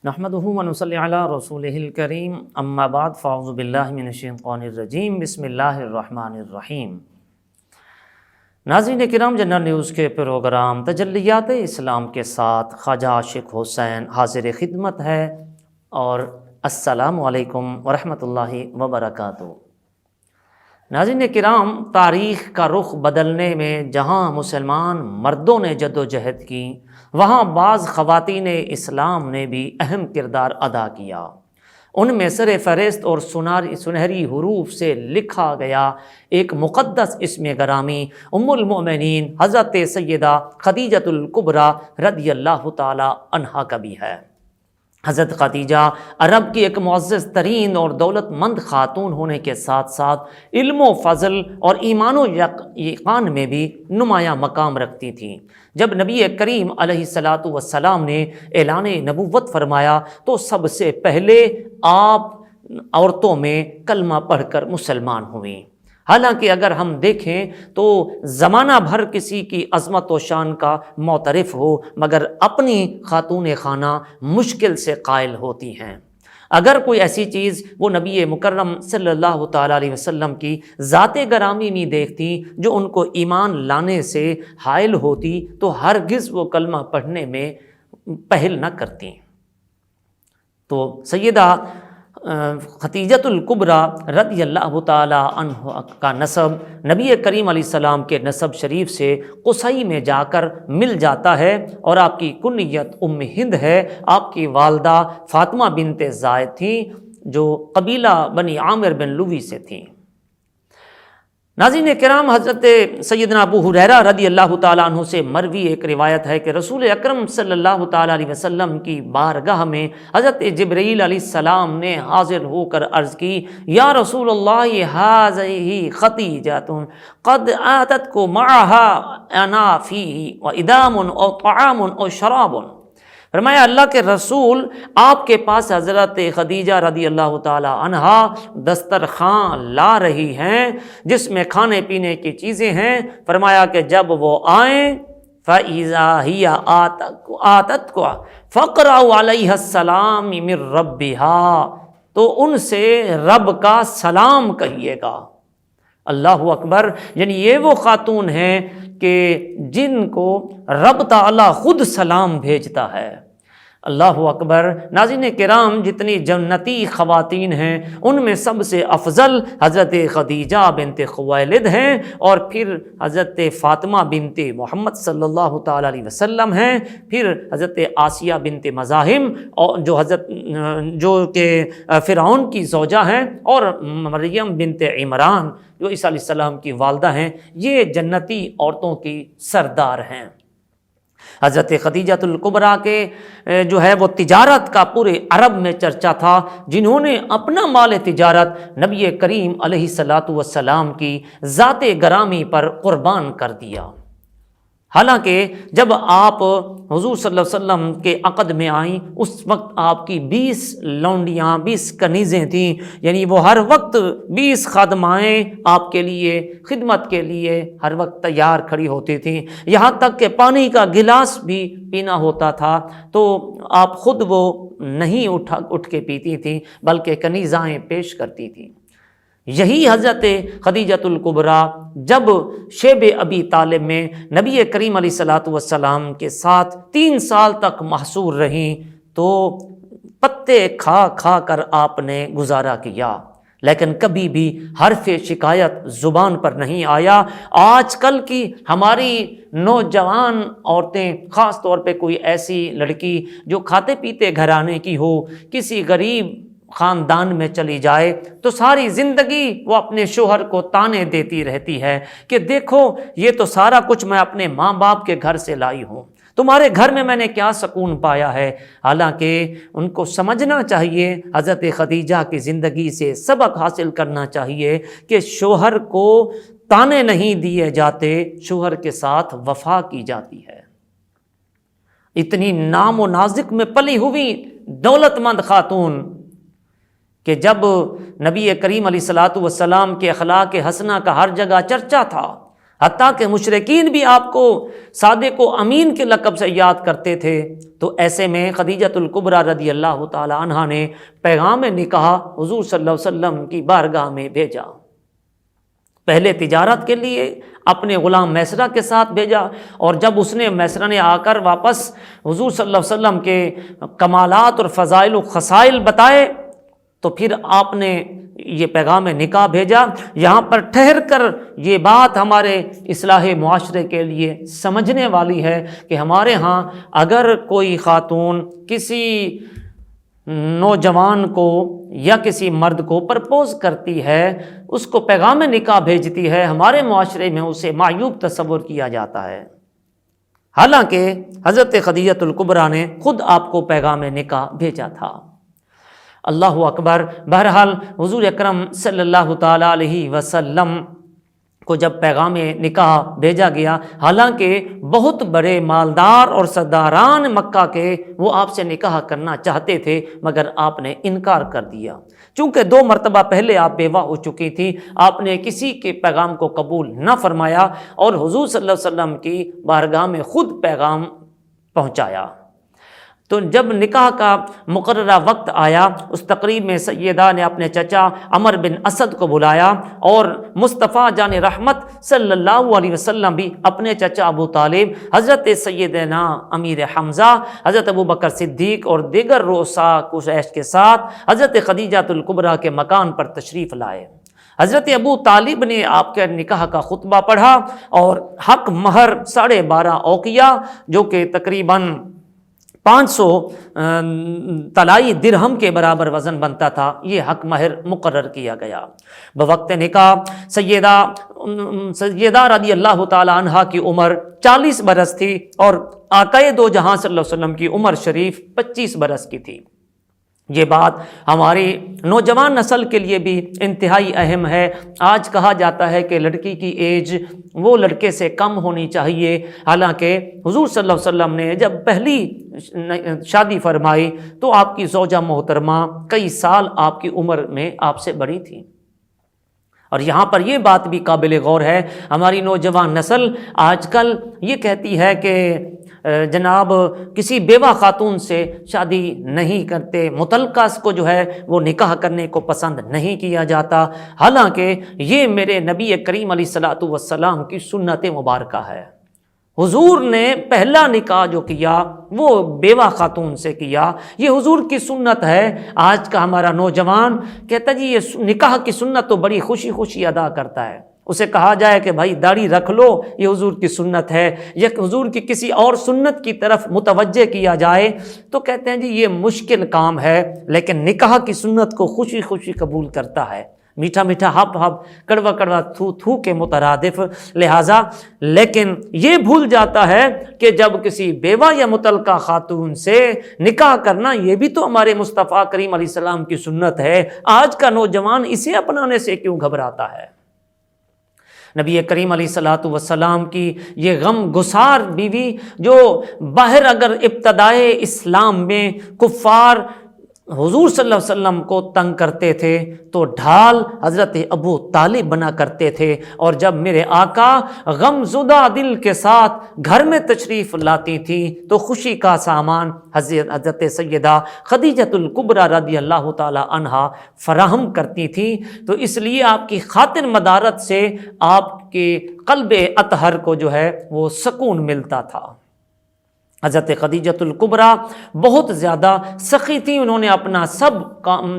نحمده ونصلی علی رسولہ الکریم اما بعد فاعوذ باللہ من الشیطان الرجیم بسم اللہ الرحمن الرحیم۔ ناظرین کرام، جنرل نیوز کے پروگرام تجلیات اسلام کے ساتھ خواجہ عاشق حسین حاضر خدمت ہے، اور السلام علیکم ورحمۃ اللہ وبرکاتہ۔ ناظرین کرام، تاریخ کا رخ بدلنے میں جہاں مسلمان مردوں نے جد و جہد کی، وہاں بعض خواتین اسلام نے بھی اہم کردار ادا کیا۔ ان میں سر فہرست اور سنہری حروف سے لکھا گیا ایک مقدس اسم گرامی ام المؤمنین حضرت سیدہ خدیجۃ الکبریٰ رضی اللہ تعالی عنہا کا بھی ہے۔ حضرت خدیجہ عرب کی ایک معزز ترین اور دولت مند خاتون ہونے کے ساتھ ساتھ علم و فضل اور ایمان و یقین میں بھی نمایاں مقام رکھتی تھیں۔ جب نبی کریم علیہ السلام نے اعلان نبوت فرمایا تو سب سے پہلے آپ عورتوں میں کلمہ پڑھ کر مسلمان ہوئیں۔ حالانکہ اگر ہم دیکھیں تو زمانہ بھر کسی کی عظمت و شان کا معترف ہو، مگر اپنی خاتون خانہ مشکل سے قائل ہوتی ہیں۔ اگر کوئی ایسی چیز وہ نبی مکرم صلی اللہ تعالیٰ علیہ وسلم کی ذات گرامی میں دیکھتی جو ان کو ایمان لانے سے حائل ہوتی تو ہرگز وہ کلمہ پڑھنے میں پہل نہ کرتی۔ تو سیدہ خدیجۃ الکبریٰ رضی اللہ تعالی عنہ کا نسب نبی کریم علیہ السلام کے نسب شریف سے قصی میں جا کر مل جاتا ہے، اور آپ کی کنیت ام ہند ہے۔ آپ کی والدہ فاطمہ بنت زائد تھیں جو قبیلہ بنی عامر بن لوی سے تھیں۔ ناظرین کرام، حضرت سیدنا ابو ہریرہ رضی اللہ تعالیٰ عنہ سے مروی ایک روایت ہے کہ رسول اکرم صلی اللہ تعالیٰ علیہ وسلم کی بارگاہ میں حضرت جبرائیل علیہ السلام نے حاضر ہو کر عرض کی، یا رسول اللہ ہذہ خدیجۃ قد آتتکم معها انا فیہ وادام او طعام او شراب۔ فرمایا اللہ کے رسول، آپ کے پاس حضرت خدیجہ رضی اللہ تعالی عنہا دسترخوان لا رہی ہیں جس میں کھانے پینے کی چیزیں ہیں۔ فرمایا کہ جب وہ آئیں فَإِذَا هِيَ آتَتْكُمْ فَاقْرَؤُوا عَلَيْهَا السَّلَامَ مِن رَبِّهَا، تو ان سے رب کا سلام کہیے گا۔ اللہ اکبر، یعنی یہ وہ خاتون ہیں کہ جن کو رب تعالی خود سلام بھیجتا ہے۔ اللہ اکبر۔ ناظرین کرام، جتنی جنتی خواتین ہیں ان میں سب سے افضل حضرت خدیجہ بنت خویلد ہیں، اور پھر حضرت فاطمہ بنت محمد صلی اللہ تعالی علیہ وسلم ہیں، پھر حضرت آسیہ بنت مزاحم اور جو کہ فرعون کی زوجہ ہیں، اور مریم بنت عمران جو عیسیٰ علیہ السلام کی والدہ ہیں۔ یہ جنتی عورتوں کی سردار ہیں۔ حضرت خدیجۃ الکبریٰ کے جو ہے وہ تجارت کا پورے عرب میں چرچا تھا، جنہوں نے اپنا مال تجارت نبی کریم علیہ السلام کی ذات گرامی پر قربان کر دیا۔ حالانکہ جب آپ حضور صلی اللہ علیہ وسلم کے عقد میں آئیں اس وقت آپ کی 20 لونڈیاں، 20 کنیزیں تھیں، یعنی وہ ہر وقت 20 خادمائیں آپ کے لیے خدمت کے لیے ہر وقت تیار کھڑی ہوتی تھیں، یہاں تک کہ پانی کا گلاس بھی پینا ہوتا تھا تو آپ خود وہ نہیں اٹھ کے پیتی تھیں بلکہ کنیزائیں پیش کرتی تھیں۔ یہی حضرت خدیجۃ الکبریٰ جب شیب ابی طالب میں نبی کریم علیہ السلام کے ساتھ 3 سال تک محصور رہیں تو پتے کھا کھا کر آپ نے گزارا کیا، لیکن کبھی بھی حرف شکایت زبان پر نہیں آیا۔ آج کل کی ہماری نوجوان عورتیں، خاص طور پہ کوئی ایسی لڑکی جو کھاتے پیتے گھرانے کی ہو، کسی غریب خاندان میں چلی جائے تو ساری زندگی وہ اپنے شوہر کو طعنے دیتی رہتی ہے کہ دیکھو یہ تو سارا کچھ میں اپنے ماں باپ کے گھر سے لائی ہوں، تمہارے گھر میں نے کیا سکون پایا ہے۔ حالانکہ ان کو سمجھنا چاہیے، حضرت خدیجہ کی زندگی سے سبق حاصل کرنا چاہیے کہ شوہر کو طعنے نہیں دیے جاتے، شوہر کے ساتھ وفا کی جاتی ہے۔ اتنی نام و نازک میں پلی ہوئی دولت مند خاتون کہ جب نبی کریم علیہ السلام کے اخلاق حسنہ کا ہر جگہ چرچا تھا، حتیٰ کہ مشرکین بھی آپ کو صادق و امین کے لقب سے یاد کرتے تھے۔ تو ایسے میں خدیجۃ الکبریٰ رضی اللہ تعالی عنہا نے پیغام نکاح حضور صلی اللہ علیہ وسلم کی بارگاہ میں بھیجا۔ پہلے تجارت کے لیے اپنے غلام میسرہ کے ساتھ بھیجا، اور جب اس نے میسرہ نے آ کر واپس حضور صلی اللہ علیہ وسلم کے کمالات اور فضائل و خصائل بتائے تو پھر آپ نے یہ پیغام نکاح بھیجا۔ یہاں پر ٹھہر کر یہ بات ہمارے اصلاح معاشرے کے لیے سمجھنے والی ہے کہ ہمارے ہاں اگر کوئی خاتون کسی نوجوان کو یا کسی مرد کو پرپوز کرتی ہے، اس کو پیغام نکاح بھیجتی ہے، ہمارے معاشرے میں اسے معیوب تصور کیا جاتا ہے، حالانکہ حضرت خدیجۃ الکبریٰ نے خود آپ کو پیغام نکاح بھیجا تھا۔ اللہ اکبر۔ بہرحال حضور اکرم صلی اللہ تعالی علیہ وسلم کو جب پیغام نکاح بھیجا گیا، حالانکہ بہت بڑے مالدار اور سرداران مکہ کے وہ آپ سے نکاح کرنا چاہتے تھے، مگر آپ نے انکار کر دیا۔ چونکہ 2 مرتبہ پہلے آپ بیوہ ہو چکی تھی، آپ نے کسی کے پیغام کو قبول نہ فرمایا اور حضور صلی اللہ علیہ وسلم کی بارگاہ میں خود پیغام پہنچایا۔ تو جب نکاح کا مقررہ وقت آیا، اس تقریب میں سیدہ نے اپنے چچا عمر بن اسد کو بلایا، اور مصطفیٰ جان رحمت صلی اللہ علیہ وسلم بھی اپنے چچا ابو طالب، حضرت سیدنا امیر حمزہ، حضرت ابو بکر صدیق اور دیگر رؤساء قریش کے ساتھ حضرت خدیجۃ الکبریٰ کے مکان پر تشریف لائے۔ حضرت ابو طالب نے آپ کے نکاح کا خطبہ پڑھا اور حق مہر 12.5 اوقیہ جو کہ تقریباً 500 طلائی درہم کے برابر وزن بنتا تھا، یہ حق مہر مقرر کیا گیا۔ بوقت نکاح سیدہ رضی اللہ تعالی عنہا کی عمر 40 برس تھی، اور آقائے دو جہاں صلی اللہ علیہ وسلم کی عمر شریف 25 برس کی تھی۔ یہ بات ہماری نوجوان نسل کے لیے بھی انتہائی اہم ہے۔ آج کہا جاتا ہے کہ لڑکی کی ایج وہ لڑکے سے کم ہونی چاہیے، حالانکہ حضور صلی اللہ علیہ وسلم نے جب پہلی شادی فرمائی تو آپ کی زوجہ محترمہ کئی سال آپ کی عمر میں آپ سے بڑی تھی۔ اور یہاں پر یہ بات بھی قابل غور ہے، ہماری نوجوان نسل آج کل یہ کہتی ہے کہ جناب کسی بیوہ خاتون سے شادی نہیں کرتے، مطلقہ کو جو ہے وہ نکاح کرنے کو پسند نہیں کیا جاتا، حالانکہ یہ میرے نبی کریم علیہ الصلوۃ والسلام کی سنت مبارکہ ہے۔ حضور نے پہلا نکاح جو کیا وہ بیوہ خاتون سے کیا، یہ حضور کی سنت ہے۔ آج کا ہمارا نوجوان کہتا جی یہ نکاح کی سنت تو بڑی خوشی خوشی ادا کرتا ہے، اسے کہا جائے کہ بھائی داڑھی رکھ لو، یہ حضور کی سنت ہے، یا حضور کی کسی اور سنت کی طرف متوجہ کیا جائے تو کہتے ہیں جی یہ مشکل کام ہے، لیکن نکاح کی سنت کو خوشی خوشی قبول کرتا ہے، میٹھا میٹھا ہپ ہپ، کڑوا کڑوا تھو تھو کے مترادف، لہٰذا لیکن یہ بھول جاتا ہے کہ جب کسی بیوہ یا مطلقہ خاتون سے نکاح کرنا یہ بھی تو ہمارے مصطفیٰ کریم علیہ السلام کی سنت ہے۔ آج کا نوجوان اسے اپنانے سے کیوں گھبراتا ہے؟ نبی کریم علیہ الصلوۃ والسلام کی یہ غم گسار بیوی جو باہر اگر ابتدائے اسلام میں کفار حضور صلی اللہ علیہ وسلم کو تنگ کرتے تھے تو ڈھال حضرت ابو طالب بنا کرتے تھے، اور جب میرے آقا غم زدہ دل کے ساتھ گھر میں تشریف لاتی تھی تو خوشی کا سامان حضرت سیدہ خدیجۃ الکبریٰ رضی اللہ تعالی عنہا فراہم کرتی تھی، تو اس لیے آپ کی خاطر مدارت سے آپ کے قلب اطہر کو جو ہے وہ سکون ملتا تھا۔ حضرت خدیجۃ الکبریٰ بہت زیادہ سخی تھی، انہوں نے اپنا سب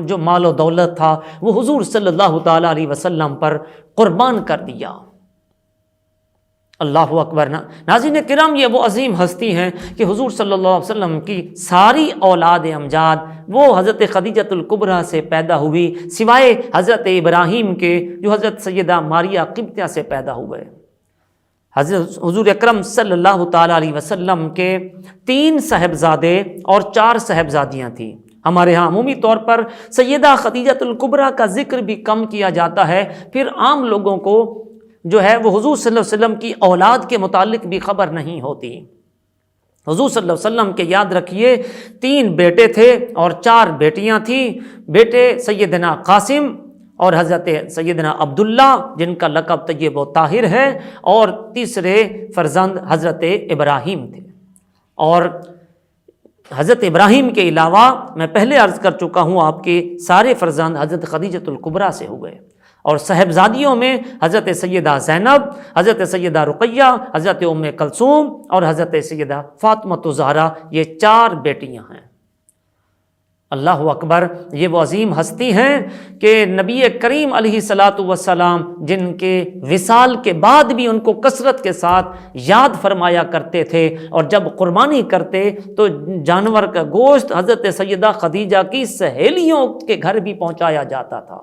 جو مال و دولت تھا وہ حضور صلی اللہ تعالی علیہ وسلم پر قربان کر دیا۔ اللہ اکبر۔ ناظرین کرام، یہ وہ عظیم ہستی ہیں کہ حضور صلی اللہ علیہ وسلم کی ساری اولاد امجاد وہ حضرت خدیجۃ الکبریٰ سے پیدا ہوئی، سوائے حضرت ابراہیم کے جو حضرت سیدہ ماریہ قبطیہ سے پیدا ہوئے۔ حضرت حضور اکرم صلی اللہ تعالی علیہ وسلم کے 3 صاحبزادے اور 4 صاحبزادیاں تھیں۔ ہمارے ہاں عمومی طور پر سیدہ خدیجۃ الکبریٰ کا ذکر بھی کم کیا جاتا ہے، پھر عام لوگوں کو جو ہے وہ حضور صلی اللہ علیہ وسلم کی اولاد کے متعلق بھی خبر نہیں ہوتی۔ حضور صلی اللہ علیہ وسلم کے یاد رکھیے 3 بیٹے تھے اور 4 بیٹیاں تھیں۔ بیٹے سیدنا قاسم اور حضرت سیدنا عبداللہ جن کا لقب طیب و طاہر ہے، اور تیسرے فرزند حضرت ابراہیم تھے۔ اور حضرت ابراہیم کے علاوہ میں پہلے عرض کر چکا ہوں آپ کے سارے فرزند حضرت خدیجۃ الکبریٰ سے ہوئے، اور صاحبزادیوں میں حضرت سیدہ زینب، حضرت سیدہ رقیہ، حضرت ام کلثوم اور حضرت سیدہ فاطمہ الزہرا، یہ 4 بیٹیاں ہیں۔ اللہ اکبر، یہ وہ عظیم ہستی ہیں کہ نبی کریم علیہ الصلاۃ والسلام جن کے وصال کے بعد بھی ان کو کثرت کے ساتھ یاد فرمایا کرتے تھے، اور جب قربانی کرتے تو جانور کا گوشت حضرت سیدہ خدیجہ کی سہیلیوں کے گھر بھی پہنچایا جاتا تھا۔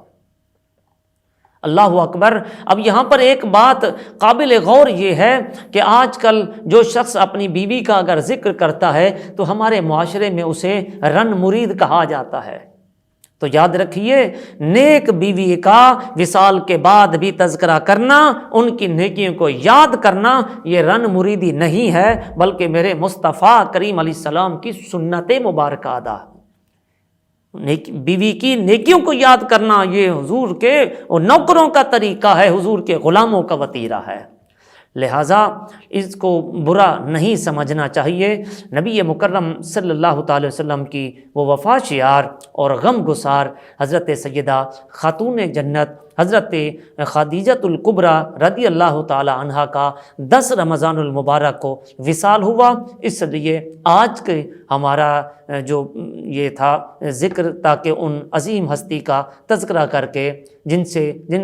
اللہ اکبر۔ اب یہاں پر ایک بات قابل غور یہ ہے کہ آج کل جو شخص اپنی بیوی کا اگر ذکر کرتا ہے تو ہمارے معاشرے میں اسے رن مرید کہا جاتا ہے۔ تو یاد رکھیے، نیک بیوی کا وصال کے بعد بھی تذکرہ کرنا، ان کی نیکیوں کو یاد کرنا، یہ رن مریدی نہیں ہے، بلکہ میرے مصطفیٰ کریم علیہ السلام کی سنت مبارکہ ادا ہے۔ بیوی کی نیکیوں کو یاد کرنا یہ حضور کے نوکروں کا طریقہ ہے، حضور کے غلاموں کا وطیرہ ہے، لہٰذا اس کو برا نہیں سمجھنا چاہیے۔ نبی مکرم صلی اللہ تعالی وسلم کی وہ وفا شیار اور غم گسار حضرت سیدہ خاتون جنت حضرت خدیجۃ الکبریٰ رضی اللہ تعالی عنہا کا 10 رمضان المبارک کو وصال ہوا، اس لیے آج کے ہمارا جو یہ تھا ذکر، تاکہ ان عظیم ہستی کا تذکرہ کر کے جن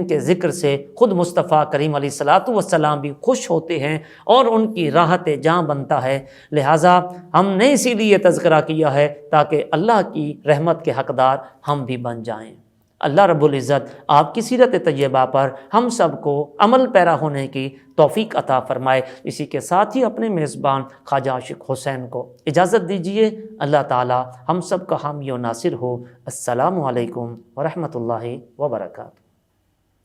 کے ذکر سے خود مصطفیٰ کریم علیہ الصلاۃ والسلام بھی خوش ہوتے ہیں اور ان کی راحت جاں بنتا ہے، لہٰذا ہم نے اسی لیے تذکرہ کیا ہے تاکہ اللہ کی رحمت کے حقدار ہم بھی بن جائیں۔ اللہ رب العزت آپ کی سیرت طیبہ پر ہم سب کو عمل پیرا ہونے کی توفیق عطا فرمائے۔ اسی کے ساتھ ہی اپنے میزبان خواجہ عاشق حسین کو اجازت دیجیے۔ اللہ تعالی ہم سب کا حامی و ناصر ہو۔ السلام علیکم ورحمۃ اللہ وبرکاتہ۔